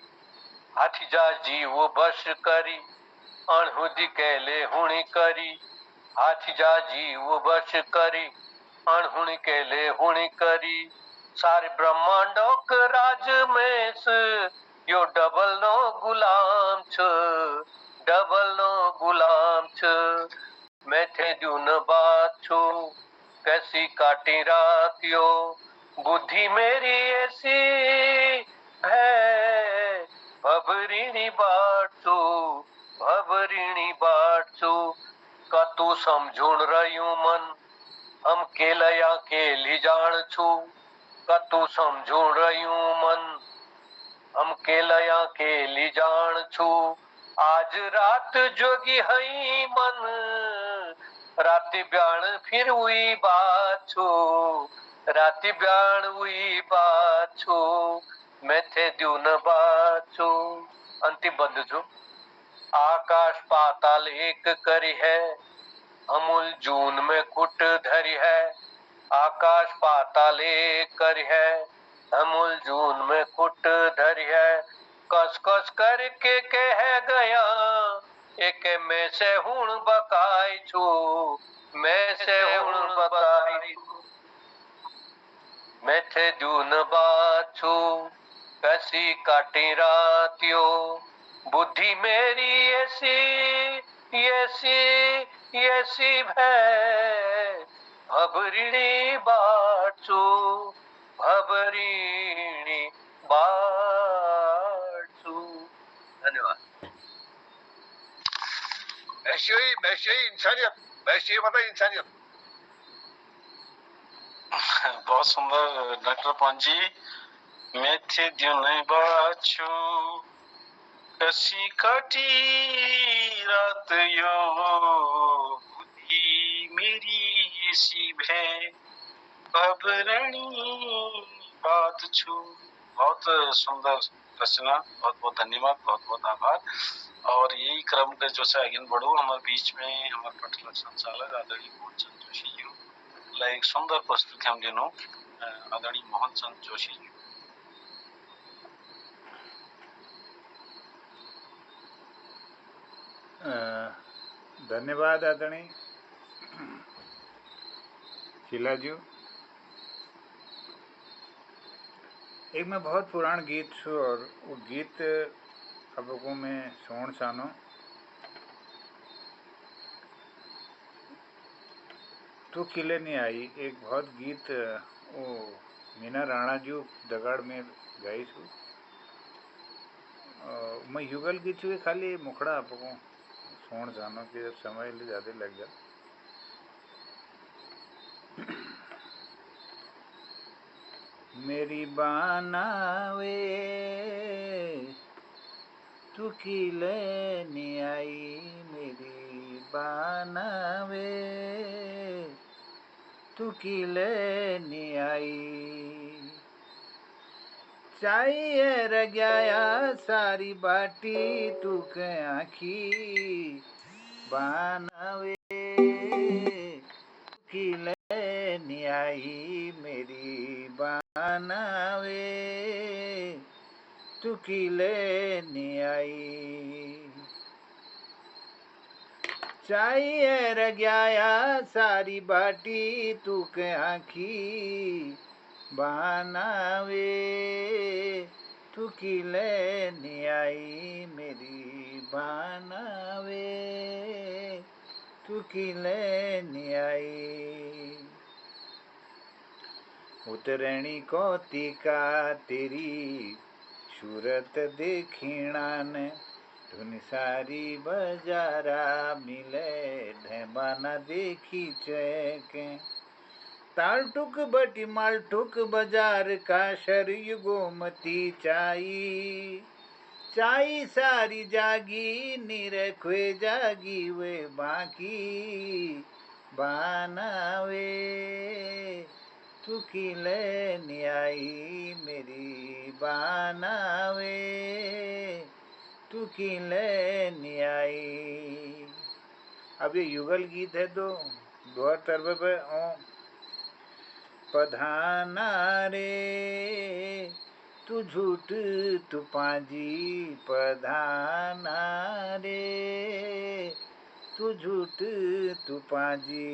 हाथी जा जीव बश करी अणहुदी कैले हुणी करी हाथी जा जीव बश करी अणहुणी कैले हुणी करी सारे ब्रह्मांडों के राज में से यो डबल नो गुलाम छ डबल नो गुलाम छ मैं थे दून बात छु कैसी काटी रातियों बुद्धि मेरी ऐसी है भबरीणी बाटू भबरीणी बाटू का तू समझूण रह्यू मन हम केलया केली जान छू का तू समझूण रह्यू मन हम केलया केली जान छू आज रात जोगी हई मन राति ब्याण फिर हुई बात छू राति ब्याण हुई बात छू मैं थे द्यून बात छू अंतिम बंद छू आकाश पाताल एक करी है अमूल जून में कुट धरी है आकाश पाताल एक करी है अमूल जून में कुट धरी है कस कस करके कह गया एक मैं से हुण बकाई छू मैं से हुण बकाई मैं थे दून बात छू कैसी काटी रातियों बुद्धि मेरी ऐसी है भबरीणी बाटू भबरीणी बाटू धन्यवाद मैशेई इंसानियत मैशेई मतलब इंसानियत बहुत सुंदर डॉक्टर पांजी मैं थे द्यून बाछू कसी काटी रात यो बुद्धि मेरी ऐसी भय भबरणी बात छू बहुत सुंदर रचना बहुत बहुत धन्यवाद बहुत बहुत आभार और यही क्रम के जो से आगे बढ़ो हमारे बीच में हमारे पटल संचालक आदरणीय मोहन चंद जोशी जी ला एक सुंदर प्रस्तुति हम दिनों आदरणीय मोहन चंद जोशी जी धन्यवाद आदरणीय शीला जी एक मैं बहुत पुरान गीत छू और वो गीत आपको मैं सुन सानो तो किले नहीं आई एक बहुत गीत वो मीना राणा जी दगाड़ में गाई छू मैं युगल गीत छू खाली मुखड़ा आपको सुन सानो कि जब समय ज़्यादा लग जाए मेरी बानावे तू किले नहीं आई मेरी बानावे तू किले नहीं आई चाहिए रग्याया सारी बाटी तू के आखी बानावे तू किले नहीं आई मेरी बानावे तू किले नहीं आई चाहिए रग्याया सारी बाटी तू के आखी बानावे तू किले नहीं आई मेरी बानावे तू किले नहीं आई उतरणी को तीका तेरी सूरत देखिणा ने धुन सारी बजारा मिले ढेबाना देखी चेके तालटुक बटी मालटुक बाजार का शरीर गोमती चाई चाई सारी जागी निरखवे जागी वे बाकी बानावे तू किले नहीं आई मेरी बानावे तू किले न्याई। अब ये युगल गीत है तो दोहर तरब पे ओ पधाना रे तू झूठ तू पाजी पधाना रे तू झूठ तू पाजी।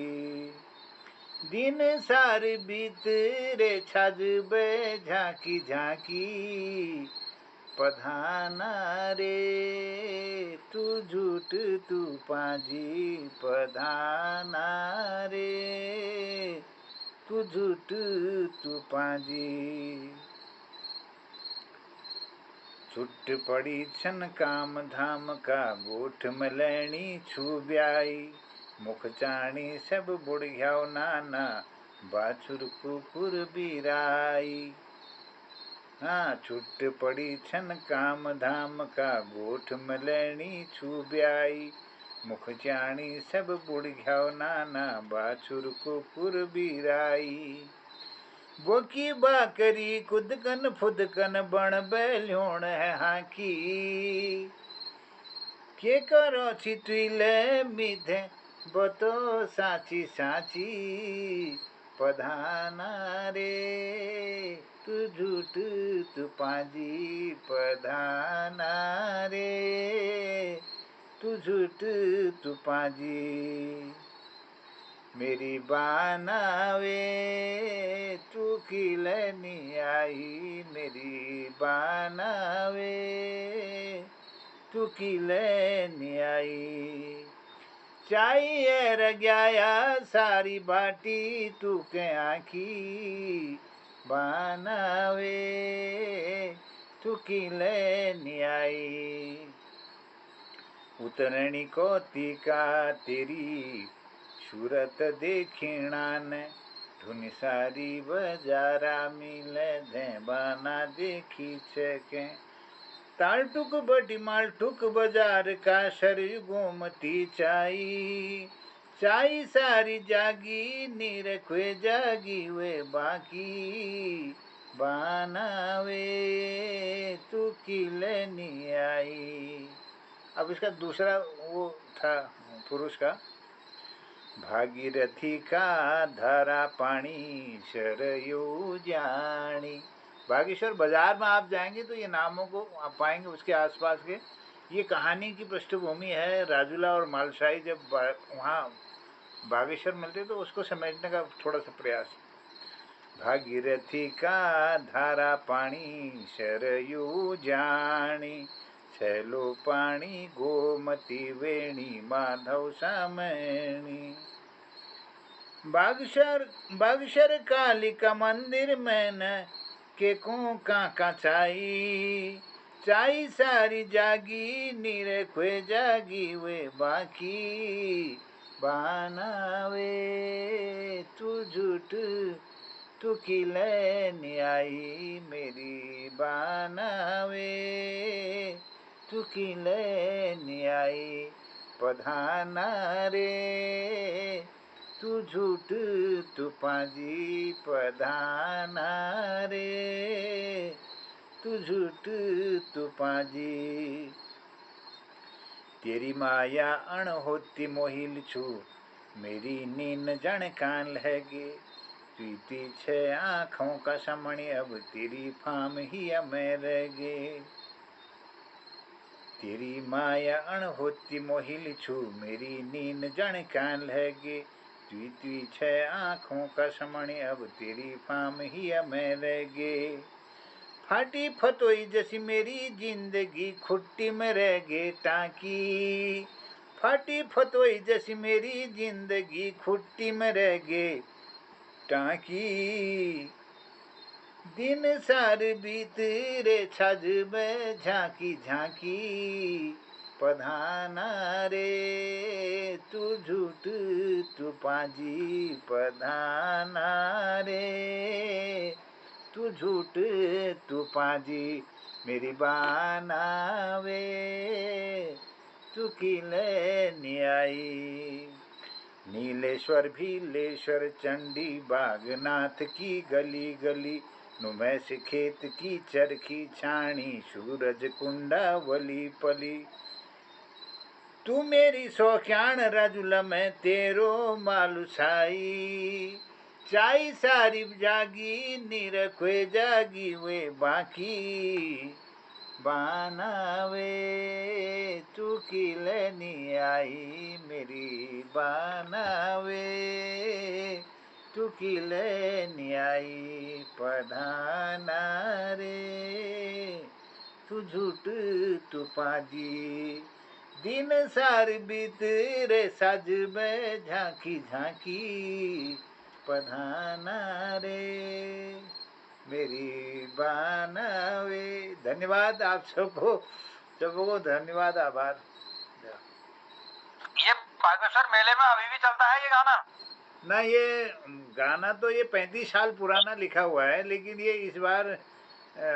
दिन सार बीत रे छाजबे झांकी झांकी पधाना रे तू झूठ तू पाजी पधाना रे तू झूठ तू पाजी। छुट्ट पड़ी छन काम धाम का गोठ मलैणी छू ब्याई मुख चाणी सब बुढ़ियाओ नाना बाछुर कुकुर बिराई। हाँ छुट्ट पड़ी छन काम धाम का गोठ मलैणी छू ब्याई मुख चाणी सब बुढ़ियाओ नाना बाछुर कुकुर बिराई। बोकी बाकरी कुदकन फुदकन बण बैल्योण है हाकी के करो छिटुले मिधे बतो साची साची पधाना रे तू झूठ तू पाजी पधाना रे तू झूठ तू पाजी। मेरी बानावे तू किलनी आई मेरी बानावे तू किलनी आई। चाहिए रग्याया सारी बाटी तू के आखी बानावे तू किलनी आई। उतरणी को तीका तेरी सूरत देखिणा ने धुन सारी बजारा मिले दे बाना देखी छके। तालटुक बटी मालटुक बाजार का शरीर गोमती चाई चाई सारी जागी नीर खुए जागी वे बाकी बानावे तू किले नी आई। अब इसका दूसरा वो था पुरुष का भागीरथी का धारा पानी शरयू जानी। बागेश्वर बाजार में आप जाएंगे तो ये नामों को आप पाएंगे उसके आसपास के। ये कहानी की पृष्ठभूमि है राजूला और मालशाही जब वहाँ बागेश्वर मिलते तो उसको समेटने का थोड़ा सा प्रयास। भागीरथी का धारा पानी शरयू जानी छैलो पानी गोमती वेणी माधव सामणी। बागेश्वर कालिका मंदिर में न के को का चाई चाई सारी जागी नीरे खुए जागी वे बाकी बानावे तू झूठ तू किले नी आई मेरी बानावे तू किले नी आई पधाना रे तू झूठ तू पाजी पधाना रे तू झूठ तू पाजी। तेरी माया अण होती मोहिल छू मेरी नीन जन कान लगे तुई छे आँखों का समणी अब तेरी फाम ही मैं रगे। तेरी माया अण होती मोहिल छू मेरी नीन जन कान लगे तुई छे आँखों का समणी अब तेरी फाम ही मैं रगे। फाटी फतोई जैसी मेरी जिंदगी खुट्टी में रह गे टाकी फाटी फतोई जैसी मेरी जिंदगी खुट्टी में रह गे टाकी। दिन सार बीत रे छज में झांकी झांकी पधाना रे तू झूठ तू पाजी पधाना रे तू झूठ तू पाजी मेरी बानावे तू किले नी आई। नीलेश्वर भीलेश्वर चंडी बागनाथ की गली गली नुमै से खेत की चरखी छाणी सूरज कुंडा वली पली। तू मेरी सौख्याण राजुला मैं तेरो मालुसाई। चाई सारी जागी निरखवे जागी वे बाकी। बानावे तू किलनी आई मेरी बानावे तू किलनी आई पधाना रे तू झूठ तू पाजी। दिन सार बीत रे साज में झांकी झांकी पधाना रे मेरी बानावे। धन्यवाद आप सबको धन्यवाद आभार। ये बागेश्वर मेले में अभी भी चलता है ये गाना? ना ये गाना तो ये 35 साल पुराना लिखा हुआ है, लेकिन ये इस बार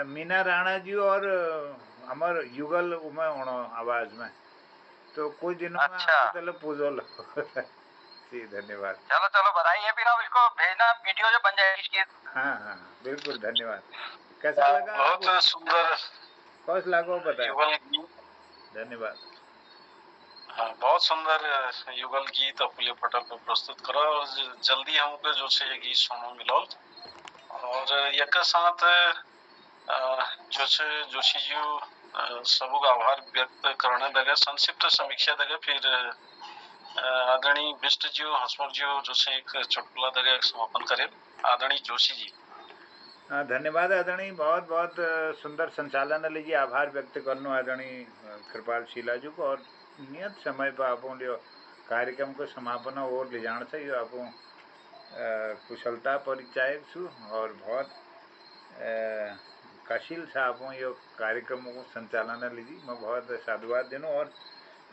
मीना राणा जी और अमर युगल उमे होनो आवाज में, तो कुछ दिनों में आपको तले पूजोल। जी धन्यवाद। चलो चलो बधाई है, फिर आप इसको भेजना वीडियो जो बन जाएगी इसकी। हाँ हाँ बिल्कुल धन्यवाद। कैसा लगा? बहुत सुंदर कौन लागो बताए? युगल गीत। धन्यवाद। हाँ बहुत सुंदर युगल गीत अपुल्य पटल पर प्रस्तुत करा और जल्दी हमको जो छे गीत सुनो मिलल और एक साथ जो छे जोशी जी सबको आभार व्यक्त करने लगे, संक्षिप्त समीक्षा देगा, फिर आदरणीय बिष्ट जी हसमुख जी जो छे एक चुटकुला देगा समापन करे। आदरणीय जोशी जी। धन्यवाद आदरणीय, बहुत बहुत सुंदर संचालन लीजिए। आभार व्यक्त करनो आदरणीय कृपाल शीला जी को, और नियत समय पर आपो लियो कार्यक्रम को समापन और ले जान से आपो कुशलता परिचायक छु और बहुत कशिल से आपो यो कार्यक्रम को संचालन लीजिए। मैं बहुत साधुवाद देनो। और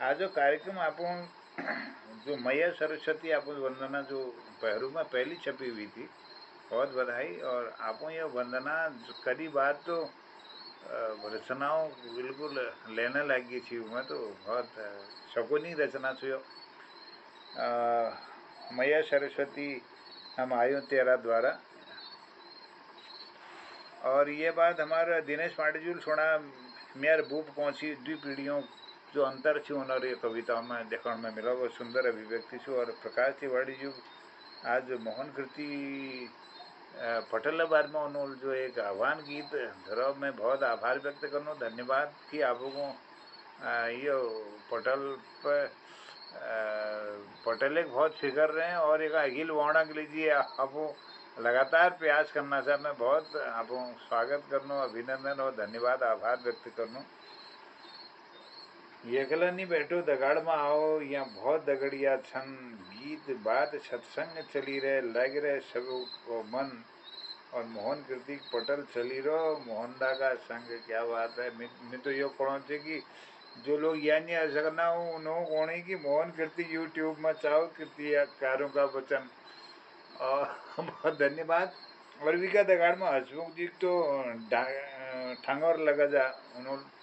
आज जो कार्यक्रम आपो जो मैया सरस्वती आपो वंदना जो पहरू में पहली छपी हुई थी, बहुत बधाई। और आपो ये वंदना करी बात तो रचनाओं बिल्कुल लेने लगी थी मैं, तो बहुत शकुनी रचना थी। मैया सरस्वती हम आयो तेरा द्वारा। और ये बात हमारा दिनेश पांडे जी सुना मेयर बूप पहुंची द्वि पीढ़ियों जो अंतर थी उन्होंने कविताओं में देखने में मिला, वो सुंदर अभिव्यक्ति थी। और प्रकाश तिवारी जी आज मोहन कृति पटेल बार में उन्होंने जो एक आह्वान गीत धरो, में बहुत आभार व्यक्त करना, धन्यवाद कि आपको ये पटेल पर पटेल एक बहुत फिकर रहे हैं और एक अखिल वाणा के लिए आपको लगातार प्रयास करना चाहिए। मैं बहुत आपको स्वागत करना, अभिनंदन और धन्यवाद आभार व्यक्त करना। एकला नहीं बैठो दगाड़ में आओ, यहाँ बहुत दगड़िया छन, गीत बात सत्संग चली रहे, लग रहे सब को मन। और मोहन कृतिक पटेल चली रहो मोहनदा का संग, क्या बात है। मैं तो यो कहो कि जो लोग यहाँ नहीं आ सकना हो उन्होंने कौन कि मोहन कृतिक यूट्यूब में चाहो कृतिकारों का वचन। और बहुत धन्यवाद। और भी का दगाड़ में हसमुख जी तो ठांगोर लगा जा उन्होंने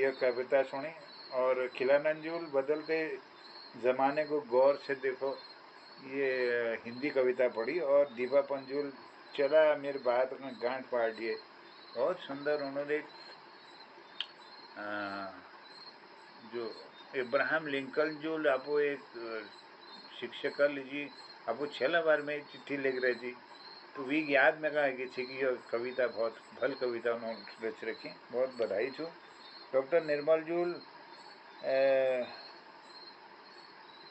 ये कविता सुनी। और खिलानंजूल बदलते ज़माने को गौर से देखो, ये हिंदी कविता पढ़ी। और दीपा पंजुल चला मेरे बात में गांठ फाड़ दिए, बहुत सुंदर। उन्होंने जो इब्राहिम लिंकन जो आपको एक शिक्षक लीजिए आपको छेला बार में चिट्ठी लिख रही थी, तो वी याद में कहा कि ये कविता बहुत भल कविता उन्होंने रच रखी, बहुत बधाई छू। डॉक्टर निर्मल जूल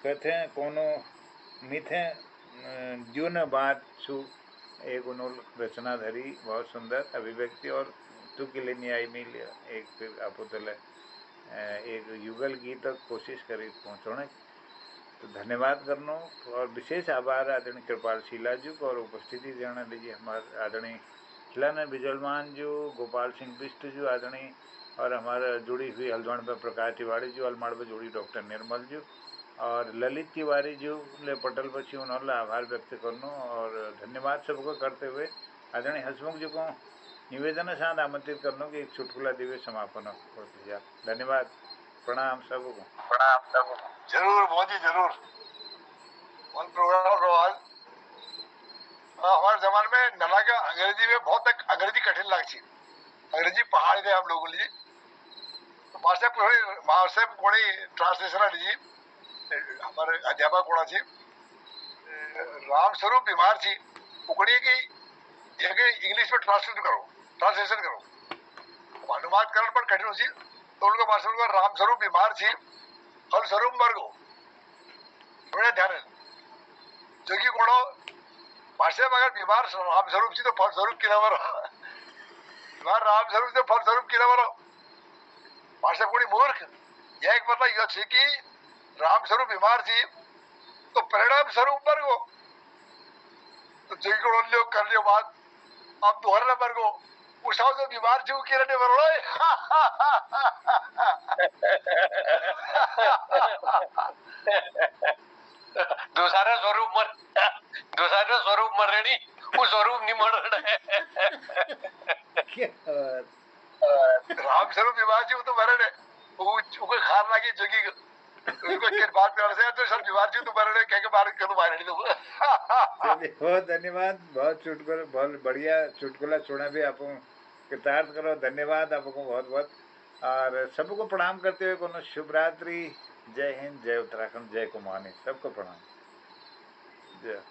कहते हैं कोनो मिथे द्यून बात छू, एक उन्होंने रचना धरी, बहुत सुंदर अभिव्यक्ति। और तू के लिए न्याय मिल एक आपो तले एक युगल गीत तक कोशिश करी पहुँचने, तो धन्यवाद करनो। और विशेष आभार आदरणीय कृपाल शीला जी को और उपस्थिति देने लीजिए हमारे आदरणीय खिलाना बिजलमान जी, गोपाल सिंह बिष्ट जी आदरणीय, और हमारा जुड़ी हुई हल्द्वानी में प्रकाश तिवारी जी, अलमाड़ में जुड़ी डॉक्टर निर्मल जी और ललित तिवारी जी ले पटल बची उन्होंने आभार व्यक्त करनो। और धन्यवाद सबको करते हुए आदरणीय हसमुख जी को निवेदन साथ आमंत्रित करनो कि एक चुटकुला दिव्य समापन हो जाए। धन्यवाद, प्रणाम सबको। प्रणाम सबको। जरूर मोदी जरूर। वन प्रोग्राम रहो आज हमारे जमाने में नला का अंग्रेजी में बहुत तक अंग्रेजी कठिन लगती अंग्रेजी पहाड़ दे हम लोगों लिए तो मास्टर कोणी ट्रांसलेशन लीजिए हमारे अध्यापक कोणा थी राम स्वरूप बीमार थी उकड़ी की इंग्लिश में ट्रांसलेशन करो अनुवाद करण पर कठिन होती तो उनको मास्टर को राम स्वरूप बीमार थी फल स्वरूप मर गो थोड़ा ध्यान जोगी कोणो मास्टर अगर बीमार राम स्वरूप थी तो फल स्वरूप की नंबर बीमार राम स्वरूप तो फल स्वरूप की नंबर मास्टर कोणी मूर्ख यह एक मतलब यह थी कि राम स्वरूप बीमार थी तो परिणाम स्वरूप मर गो तो जोगी कोणो लियो कर लियो बात अब दोहरा नंबर को उसाओ जो बीमार थी वो किरने मरो दूसरा स्वरूप मर रही वो स्वरूप नहीं मर रहा राम स्वरूप बीमार थी वो तो मरे वो खार लगी जोगी उनको के बात कर से तो सब बीमार थी तो मरे कह के बाहर करो बाहर नहीं तो चलिए बहुत धन्यवाद बहुत चुटकुला बहुत बढ़िया चुटकुला सुना भी आपको कृतार्थ करो धन्यवाद आपको बहुत बहुत और सबको प्रणाम करते हुए कोनो शुभ रात्रि जय हिंद जय उत्तराखंड जय कुमानी सबको प्रणाम जय